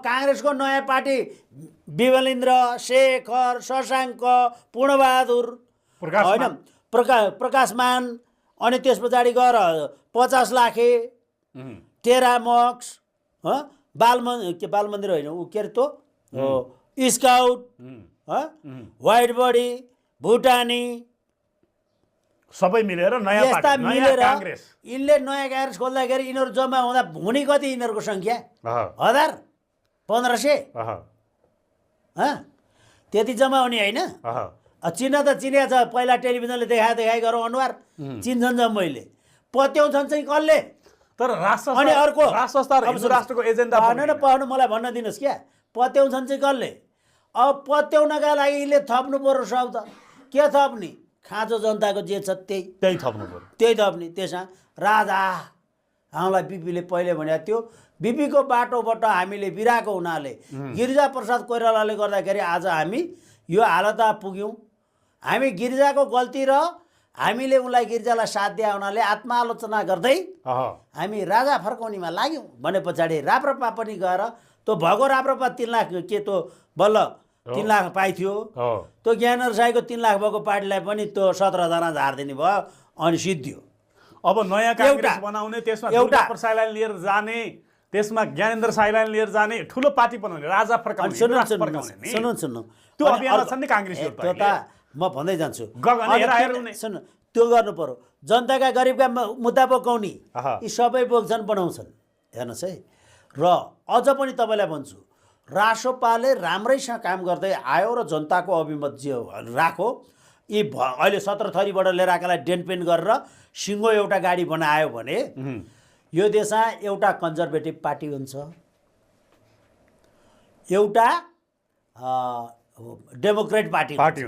काङ्ग्रेसको नयाँ पार्टी विमलेन्द्र, शेखर, शशाङ्क, पूर्णबहादुर, होइन प्रकाशमान, अनि त्यस पछाडि गएर 50 लाखे, टेरामक्स, बालमन्दिर होइन, ऊ के अरे त स्काउट, व्हाइट बडी, भुटानी, सबै मिलेर नयाँ यस्ता पार्टी, नयाँ मिलेर काङ्ग्रेस। यिनले नयाँ काङ्ग्रेस खोल्दाखेरि यिनीहरू जम्मा हुँदा हुने कति यिनीहरूको सङ्ख्या? 1000, 1500, त्यति जम्मा हुने होइन। चिन्न त चिनिया छ, पहिला टेलिभिजनले देखाइ गरौँ अनुहार चिन्छन् जम्मैले, पत्याउँछन् चाहिँ कसले? तर अनि अर्को राष्ट्रको एजेन्डा पढ्नु मलाई भन्न दिनुहोस् क्या, पत्याउँछन् चाहिँ कसले? अब पत्याउनका लागि यिनले थप्नु पर्यो शब्द, के थप्ने? खाँचो जनताको जे छ त्यही थप्नु पर्यो, त्यही थप्ने। त्यसमा राजा हामीलाई बिपीले पहिले भनेको थियो, बिपीको बाटोबाट हामीले बिराएको हुनाले गिरिजा प्रसाद कोइरालाले गर्दाखेरि आज हामी यो हालतमा पुग्यौँ। हामी गिरिजाको गल्ती र हामीले उनलाई गिरिजालाई साथ दिए हुनाले आत्मालोचना गर्दै हामी राजा फर्काउनेमा लाग्यौँ भने पछाडि राप्रपा पनि गएर त्यो भएको राप्रपा 3 लाख के त्यो बल्ल 3 लाख पाइथ्यो, त्यो ज्ञानेन्द्र साईको 3 लाख भएको पार्टीलाई पनि त्यो 17 जना झारिदिने भयो अनि सिद्धियो। अब नयाँ काङ्ग्रेस बनाउने, त्यसमा दुर्गा प्रसादलाई लिएर जाने, त्यसमा ज्ञानेन्द्र साईलाई लिएर जाने, ठुलो पार्टी बनाउने, राजा फर्काउने, सुन्नु त्यो अभियान छ नि काङ्ग्रेसको। त्यो त म भन्दै जान्छु, सुन्नु त्यो गर्नु पर्यो। जनताका गरिबका मुद्दा बोकाउने यी सबै बोक्छन् बनाउँछन्। हेर्नुहोस् है, र अझ पनि तपाईँलाई भन्छु, रासोपाले राम्रैसँग काम गर्दै आयो र जनताको अभिमत जे राखो। यी अहिले 17 थरीबाट लिएर आएकालाई डेनपेन गरेर सिङ्गो एउटा गाडी बनायो भने यो देशमा एउटा कन्जर्भेटिभ पार्टी हुन्छ, एउटा डेमोक्रेट पार्टी